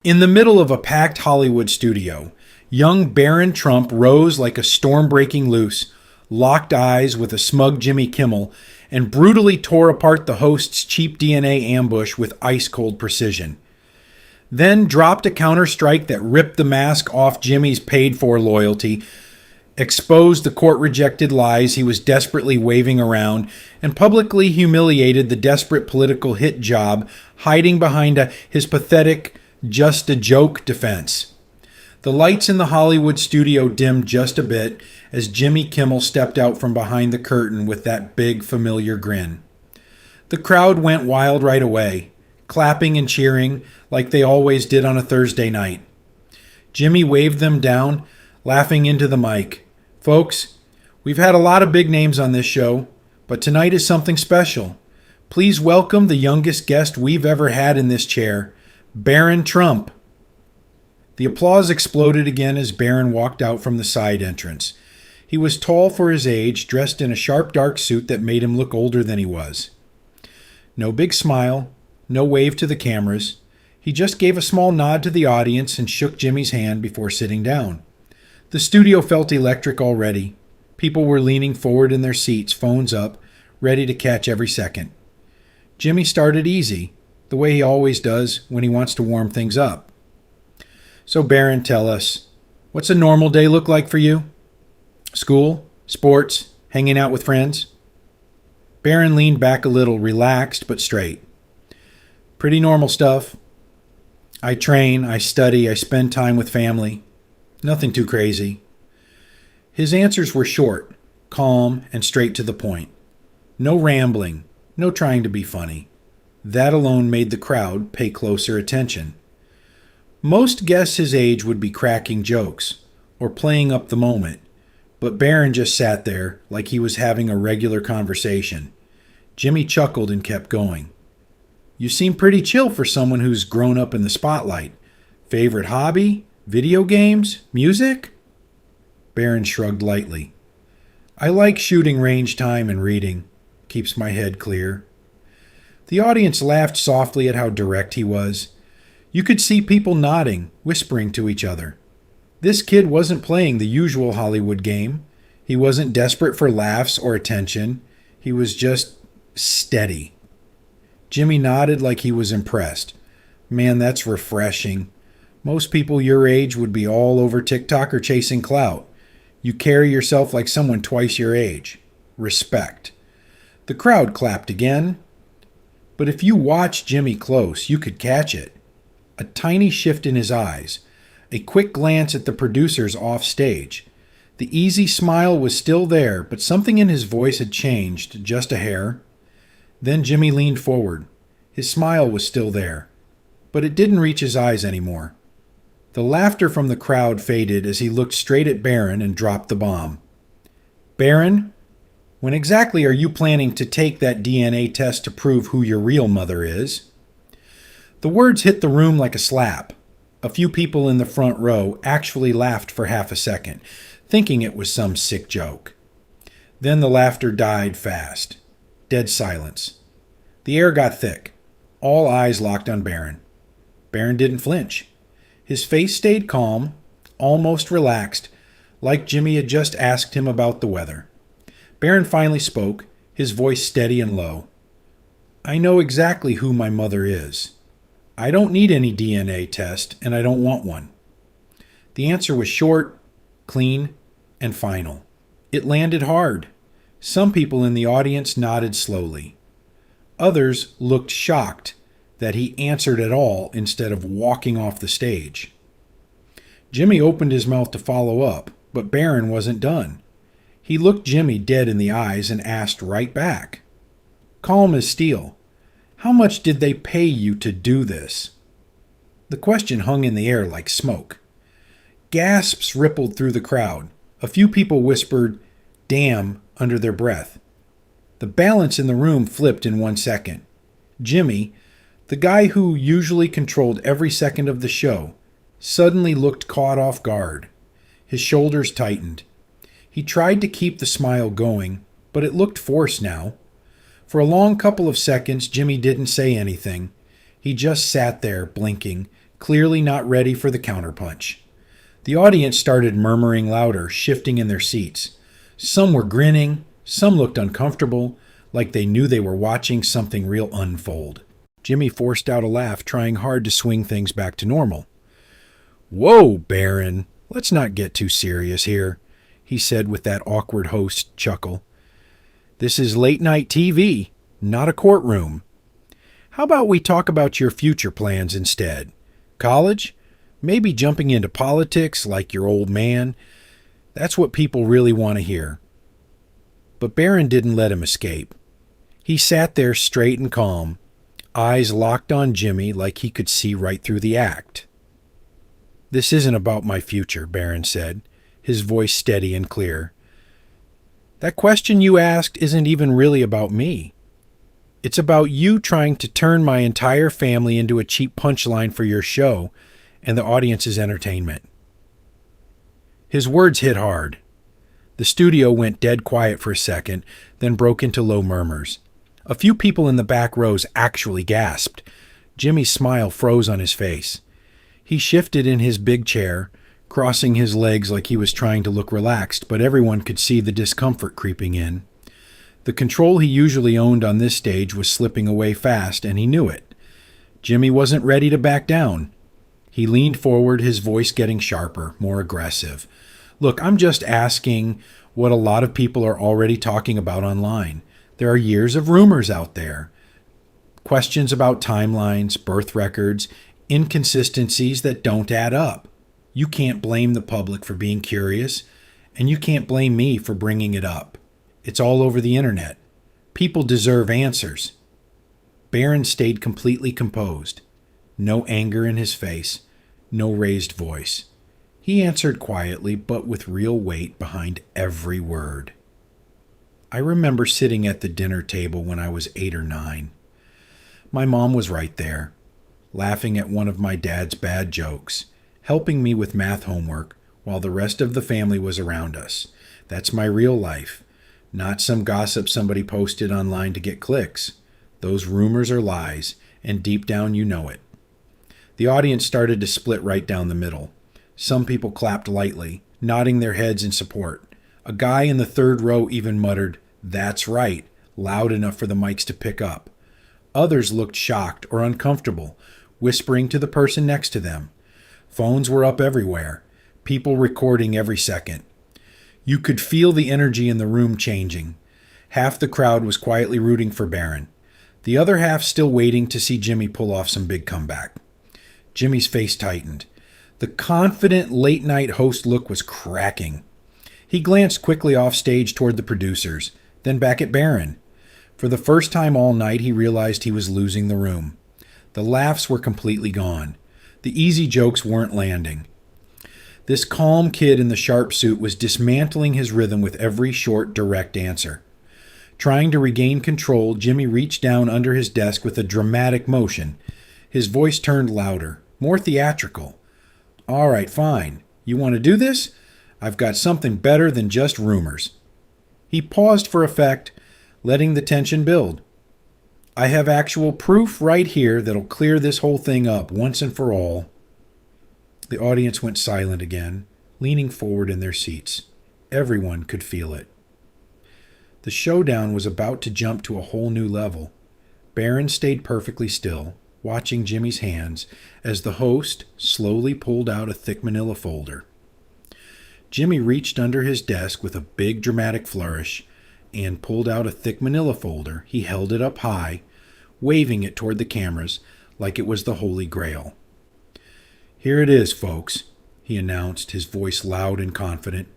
In the middle of a packed Hollywood studio, young Barron Trump rose like a storm breaking loose, locked eyes with a smug Jimmy Kimmel, and brutally tore apart the host's cheap DNA ambush with ice-cold precision. Then dropped a counter-strike that ripped the mask off Jimmy's paid-for loyalty, exposed the court-rejected lies he was desperately waving around, and publicly humiliated the desperate political hit job hiding behind his pathetic, just a joke defense. The lights in the Hollywood studio dimmed just a bit as Jimmy Kimmel stepped out from behind the curtain with that big, familiar grin. The crowd went wild right away, clapping and cheering like they always did on a Thursday night. Jimmy waved them down, laughing into the mic. "Folks, we've had a lot of big names on this show, but tonight is something special. Please welcome the youngest guest we've ever had in this chair, Barron Trump." The applause exploded again as Barron walked out from the side entrance. He was tall for his age, dressed in a sharp dark suit that made him look older than he was. No big smile, no wave to the cameras. He just gave a small nod to the audience and shook Jimmy's hand before sitting down. The studio felt electric already. People were leaning forward in their seats, phones up, ready to catch every second. Jimmy started easy, the way he always does when he wants to warm things up. "So Barron, tell us, what's a normal day look like for you? School, sports, hanging out with friends?" Barron leaned back a little, relaxed but straight. "Pretty normal stuff. I train, I study, I spend time with family. Nothing too crazy." His answers were short, calm, and straight to the point. No rambling, no trying to be funny. That alone made the crowd pay closer attention. Most guessed his age would be cracking jokes, or playing up the moment, but Barron just sat there like he was having a regular conversation. Jimmy chuckled and kept going. "You seem pretty chill for someone who's grown up in the spotlight. Favorite hobby? Video games? Music?" Barron shrugged lightly. "I like shooting range time and reading. Keeps my head clear." The audience laughed softly at how direct he was. You could see people nodding, whispering to each other. This kid wasn't playing the usual Hollywood game. He wasn't desperate for laughs or attention. He was just steady. Jimmy nodded like he was impressed. "Man, that's refreshing. Most people your age would be all over TikTok or chasing clout. You carry yourself like someone twice your age. Respect." The crowd clapped again. But if you watched Jimmy close, you could catch it. A tiny shift in his eyes, a quick glance at the producers off stage. The easy smile was still there, but something in his voice had changed just a hair. Then Jimmy leaned forward. His smile was still there, but it didn't reach his eyes anymore. The laughter from the crowd faded as he looked straight at Barron and dropped the bomb. "Barron, when exactly are you planning to take that DNA test to prove who your real mother is?" The words hit the room like a slap. A few people in the front row actually laughed for half a second, thinking it was some sick joke. Then the laughter died fast. Dead silence. The air got thick. All eyes locked on Barron. Barron didn't flinch. His face stayed calm, almost relaxed, like Jimmy had just asked him about the weather. Barron finally spoke, his voice steady and low. "I know exactly who my mother is. I don't need any DNA test, and I don't want one." The answer was short, clean, and final. It landed hard. Some people in the audience nodded slowly. Others looked shocked that he answered at all instead of walking off the stage. Jimmy opened his mouth to follow up, but Barron wasn't done. He looked Jimmy dead in the eyes and asked right back, calm as steel, "How much did they pay you to do this?" The question hung in the air like smoke. Gasps rippled through the crowd. A few people whispered, "Damn," under their breath. The balance in the room flipped in 1 second. Jimmy, the guy who usually controlled every second of the show, suddenly looked caught off guard. His shoulders tightened. He tried to keep the smile going, but it looked forced now. For a long couple of seconds, Jimmy didn't say anything. He just sat there, blinking, clearly not ready for the counterpunch. The audience started murmuring louder, shifting in their seats. Some were grinning, some looked uncomfortable, like they knew they were watching something real unfold. Jimmy forced out a laugh, trying hard to swing things back to normal. "Whoa, Barron, let's not get too serious here," he said with that awkward host chuckle. "This is late-night TV, not a courtroom. How about we talk about your future plans instead? College? Maybe jumping into politics like your old man? That's what people really want to hear." But Barron didn't let him escape. He sat there straight and calm, eyes locked on Jimmy like he could see right through the act. "This isn't about my future," Barron said, his voice steady and clear. "That question you asked isn't even really about me. It's about you trying to turn my entire family into a cheap punchline for your show and the audience's entertainment." His words hit hard. The studio went dead quiet for a second, then broke into low murmurs. A few people in the back rows actually gasped. Jimmy's smile froze on his face. He shifted in his big chair, crossing his legs like he was trying to look relaxed, but everyone could see the discomfort creeping in. The control he usually owned on this stage was slipping away fast, and he knew it. Jimmy wasn't ready to back down. He leaned forward, his voice getting sharper, more aggressive. "Look, I'm just asking what a lot of people are already talking about online. There are years of rumors out there. Questions about timelines, birth records, inconsistencies that don't add up. You can't blame the public for being curious, and you can't blame me for bringing it up. It's all over the internet. People deserve answers." Barron stayed completely composed. No anger in his face, no raised voice. He answered quietly, but with real weight behind every word. "I remember sitting at the dinner table when I was 8 or 9. My mom was right there, laughing at one of my dad's bad jokes, helping me with math homework while the rest of the family was around us. That's my real life, not some gossip somebody posted online to get clicks. Those rumors are lies, and deep down you know it." The audience started to split right down the middle. Some people clapped lightly, nodding their heads in support. A guy in the third row even muttered, "That's right," loud enough for the mics to pick up. Others looked shocked or uncomfortable, whispering to the person next to them. Phones were up everywhere, people recording every second. You could feel the energy in the room changing. Half the crowd was quietly rooting for Barron, the other half still waiting to see Jimmy pull off some big comeback. Jimmy's face tightened. The confident late-night host look was cracking. He glanced quickly off stage toward the producers, then back at Barron. For the first time all night, he realized he was losing the room. The laughs were completely gone. The easy jokes weren't landing. This calm kid in the sharp suit was dismantling his rhythm with every short, direct answer. Trying to regain control, Jimmy reached down under his desk with a dramatic motion. His voice turned louder, more theatrical. "All right, fine. You want to do this? I've got something better than just rumors." He paused for effect, letting the tension build. "I have actual proof right here that'll clear this whole thing up once and for all." The audience went silent again, leaning forward in their seats. Everyone could feel it. The showdown was about to jump to a whole new level. Barron stayed perfectly still, watching Jimmy's hands as the host slowly pulled out a thick manila folder. Jimmy reached under his desk with a big dramatic flourish and pulled out a thick manila folder. He held it up high, waving it toward the cameras like it was the Holy Grail. "Here it is, folks," he announced, his voice loud and confident.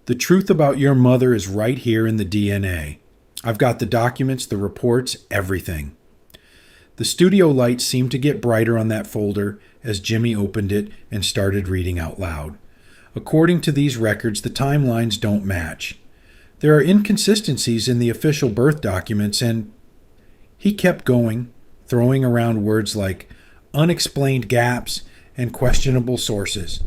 "The truth about your mother is right here in the DNA. I've got the documents, the reports, everything." The studio lights seemed to get brighter on that folder as Jimmy opened it and started reading out loud. According to these records, the timelines don't match. There are inconsistencies in the official birth documents, and he kept going, throwing around words like unexplained gaps and questionable sources,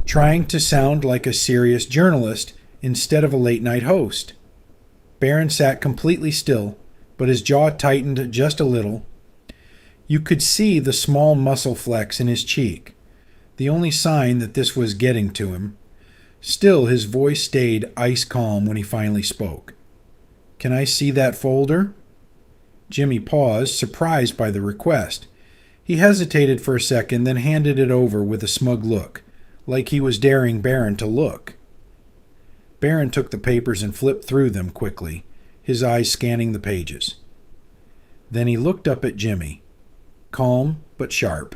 trying to sound like a serious journalist instead of a late-night host. Barron sat completely still, but his jaw tightened just a little. You could see the small muscle flex in his cheek, the only sign that this was getting to him. Still, his voice stayed ice calm when he finally spoke. "Can I see that folder?" Jimmy paused, surprised by the request. He hesitated for a second, then handed it over with a smug look, like he was daring Barron to look. Barron took the papers and flipped through them quickly, his eyes scanning the pages. Then he looked up at Jimmy, calm but sharp.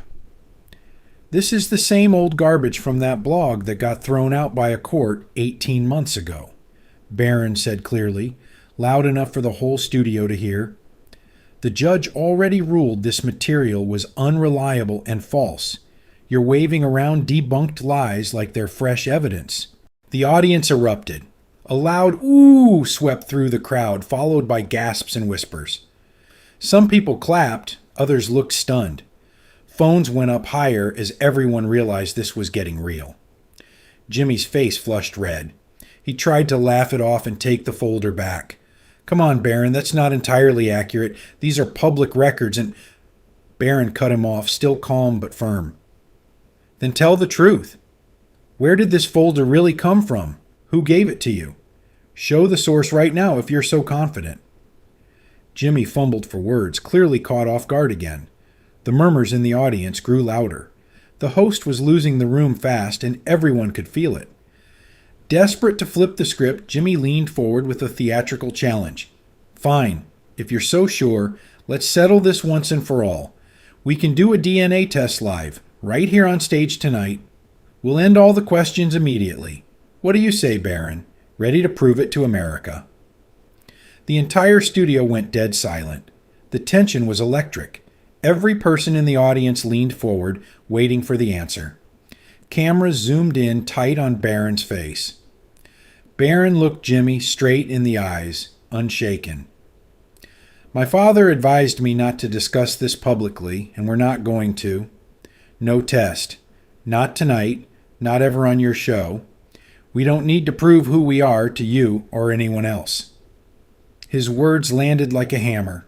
"This is the same old garbage from that blog that got thrown out by a court 18 months ago," Barron said clearly, loud enough for the whole studio to hear. "The judge already ruled this material was unreliable and false. You're waving around debunked lies like they're fresh evidence." The audience erupted. A loud "ooh" swept through the crowd, followed by gasps and whispers. Some people clapped, others looked stunned. Phones went up higher as everyone realized this was getting real. Jimmy's face flushed red. He tried to laugh it off and take the folder back. "Come on, Barron, that's not entirely accurate. These are public records," and Barron cut him off, still calm but firm. "Then tell the truth. Where did this folder really come from? Who gave it to you? Show the source right now if you're so confident." Jimmy fumbled for words, clearly caught off guard again. The murmurs in the audience grew louder. The host was losing the room fast, and everyone could feel it. Desperate to flip the script, Jimmy leaned forward with a theatrical challenge. "Fine. If you're so sure, let's settle this once and for all. We can do a DNA test live, right here on stage tonight. We'll end all the questions immediately. What do you say, Barron? Ready to prove it to America?" The entire studio went dead silent. The tension was electric. Every person in the audience leaned forward, waiting for the answer. Cameras zoomed in tight on Barron's face. Barron looked Jimmy straight in the eyes, unshaken. "My father advised me not to discuss this publicly, and we're not going to. No test. Not tonight, not ever on your show. We don't need to prove who we are to you or anyone else." His words landed like a hammer.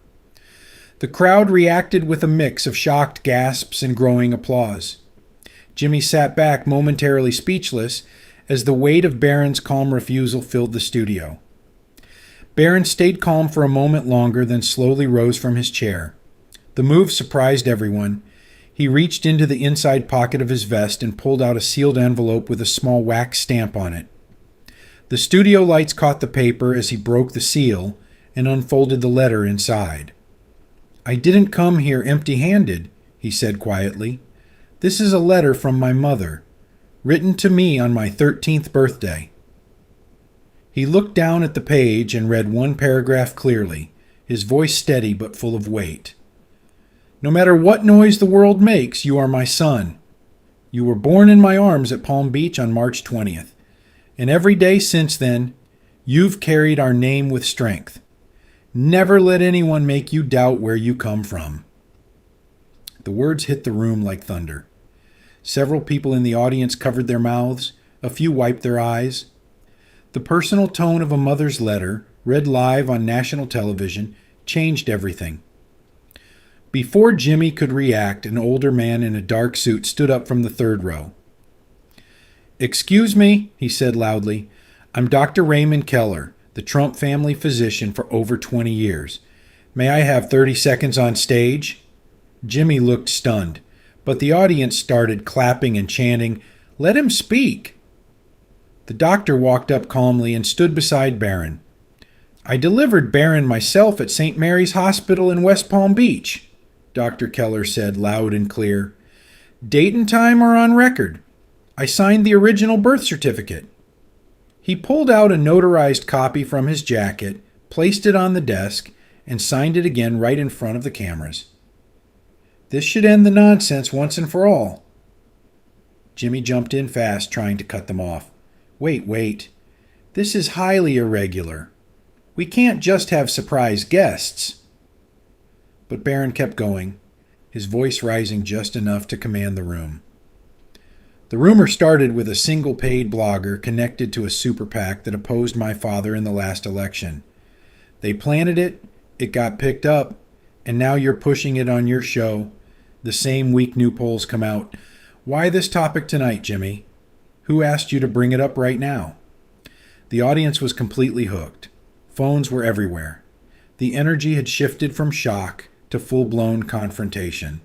The crowd reacted with a mix of shocked gasps and growing applause. Jimmy sat back momentarily speechless as the weight of Barron's calm refusal filled the studio. Barron stayed calm for a moment longer, then slowly rose from his chair. The move surprised everyone. He reached into the inside pocket of his vest and pulled out a sealed envelope with a small wax stamp on it. The studio lights caught the paper as he broke the seal and unfolded the letter inside. "I didn't come here empty-handed," he said quietly. "This is a letter from my mother, written to me on my 13th birthday." He looked down at the page and read one paragraph clearly, his voice steady but full of weight. "No matter what noise the world makes, you are my son. You were born in my arms at Palm Beach on March 20th, and every day since then, you've carried our name with strength. Never let anyone make you doubt where you come from." The words hit the room like thunder. Several people in the audience covered their mouths. A few wiped their eyes. The personal tone of a mother's letter, read live on national television, changed everything. Before Jimmy could react, an older man in a dark suit stood up from the third row. "Excuse me," he said loudly. "I'm Dr. Raymond Keller, the Trump family physician for over 20 years. May I have 30 seconds on stage?" Jimmy looked stunned, but the audience started clapping and chanting, "Let him speak." The doctor walked up calmly and stood beside Barron. "I delivered Barron myself at St. Mary's Hospital in West Palm Beach," Dr. Keller said loud and clear. "Date and time are on record. I signed the original birth certificate." He pulled out a notarized copy from his jacket, placed it on the desk, and signed it again right in front of the cameras. "This should end the nonsense once and for all." Jimmy jumped in fast, trying to cut them off. Wait. This is highly irregular. We can't just have surprise guests." But Barron kept going, his voice rising just enough to command the room. "The rumor started with a single paid blogger connected to a super PAC that opposed my father in the last election. They planted it, it got picked up, and now you're pushing it on your show, The same week new polls come out. Why this topic tonight, Jimmy? Who asked you to bring it up right now? The audience was completely hooked. Phones were everywhere. The energy had shifted from shock to full-blown confrontation.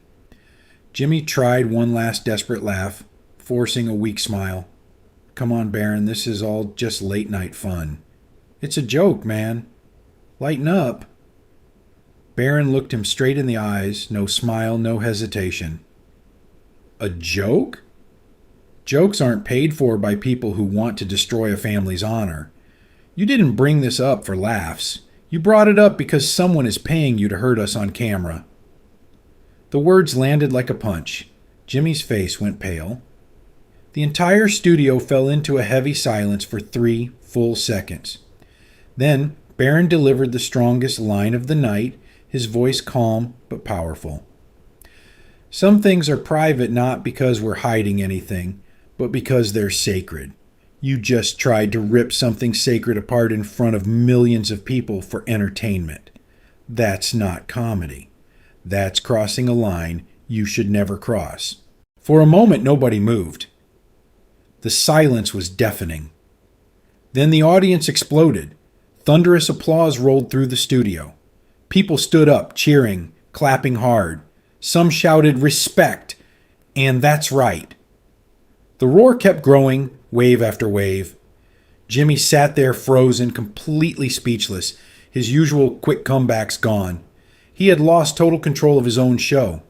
Jimmy tried one last desperate laugh, forcing a weak smile. Come on, Barron, this is all just late-night fun. It's a joke, man. Lighten up. Barron looked him straight in the eyes, no smile, no hesitation. A joke? Jokes aren't paid for by people who want to destroy a family's honor. You didn't bring this up for laughs. You brought it up because someone is paying you to hurt us on camera. The words landed like a punch. Jimmy's face went pale. The entire studio fell into a heavy silence for 3 full seconds. Then Barron delivered the strongest line of the night, his voice calm but powerful. Some things are private not because we're hiding anything, but because they're sacred. You just tried to rip something sacred apart in front of millions of people for entertainment. That's not comedy. That's crossing a line you should never cross. For a moment, nobody moved. The silence was deafening. Then the audience exploded. Thunderous applause rolled through the studio. People stood up, cheering, clapping hard. Some shouted, "Respect!" and "That's right." The roar kept growing, wave after wave. Jimmy sat there frozen, completely speechless, his usual quick comebacks gone. He had lost total control of his own show.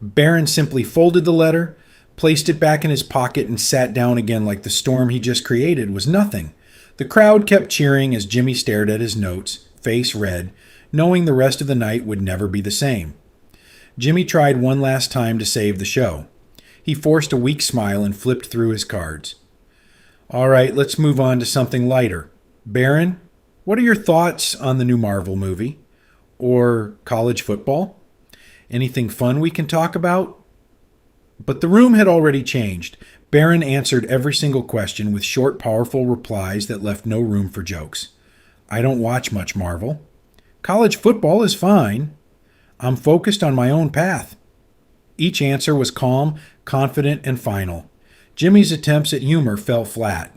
Barron simply folded the letter, placed it back in his pocket, and sat down again like the storm he just created was nothing. The crowd kept cheering as Jimmy stared at his notes, face red, knowing the rest of the night would never be the same. Jimmy tried one last time to save the show. He forced a weak smile and flipped through his cards. All right, let's move on to something lighter. Barron, what are your thoughts on the new Marvel movie? Or college football? Anything fun we can talk about? But the room had already changed. Barron answered every single question with short, powerful replies that left no room for jokes. I don't watch much Marvel. College football is fine. I'm focused on my own path. Each answer was calm, confident, and final. Jimmy's attempts at humor fell flat.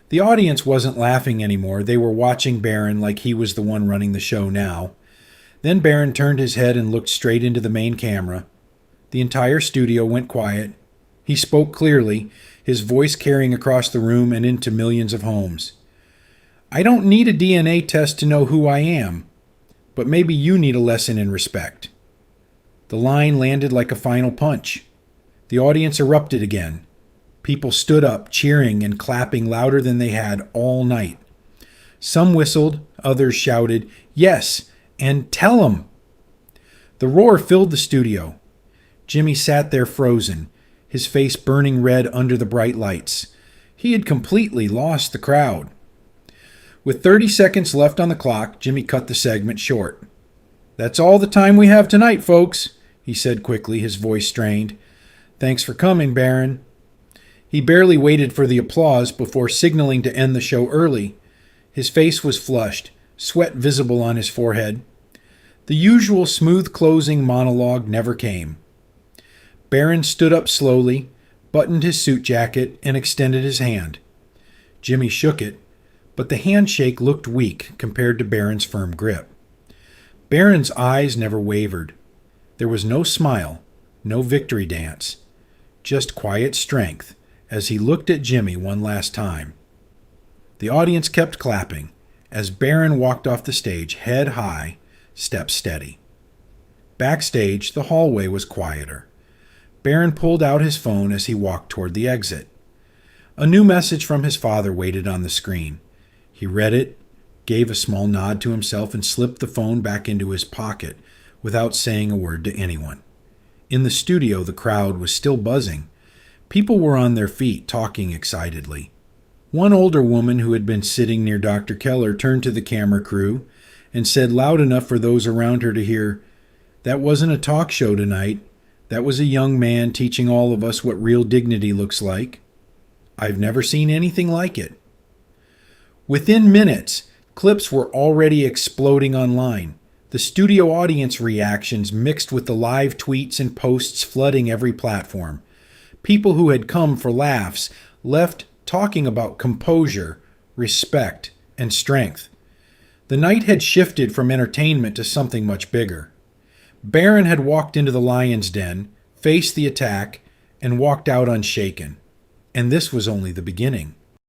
The audience wasn't laughing anymore. They were watching Barron like he was the one running the show now. Then Barron turned his head and looked straight into the main camera. The entire studio went quiet. He spoke clearly, his voice carrying across the room and into millions of homes. I don't need a DNA test to know who I am, but maybe you need a lesson in respect. The line landed like a final punch. The audience erupted again. People stood up, cheering and clapping louder than they had all night. Some whistled, others shouted, "Yes, and tell 'em!" The roar filled the studio. Jimmy sat there frozen, his face burning red under the bright lights. He had completely lost the crowd. With 30 seconds left on the clock, Jimmy cut the segment short. That's all the time we have tonight, folks, he said quickly, his voice strained. Thanks for coming, Barron. He barely waited for the applause before signaling to end the show early. His face was flushed, sweat visible on his forehead. The usual smooth closing monologue never came. Barron stood up slowly, buttoned his suit jacket, and extended his hand. Jimmy shook it, but the handshake looked weak compared to Barron's firm grip. Barron's eyes never wavered. There was no smile, no victory dance, just quiet strength as he looked at Jimmy one last time. The audience kept clapping as Barron walked off the stage, head high, step steady. Backstage, the hallway was quieter. Barron pulled out his phone as he walked toward the exit. A new message from his father waited on the screen. He read it, gave a small nod to himself, and slipped the phone back into his pocket without saying a word to anyone. In the studio, the crowd was still buzzing. People were on their feet, talking excitedly. One older woman who had been sitting near Dr. Keller turned to the camera crew and said loud enough for those around her to hear, "That wasn't a talk show tonight. That was a young man teaching all of us what real dignity looks like. I've never seen anything like it." Within minutes, clips were already exploding online. The studio audience reactions mixed with the live tweets and posts flooding every platform. People who had come for laughs left talking about composure, respect, and strength. The night had shifted from entertainment to something much bigger. Barron had walked into the lion's den, faced the attack, and walked out unshaken. And this was only the beginning.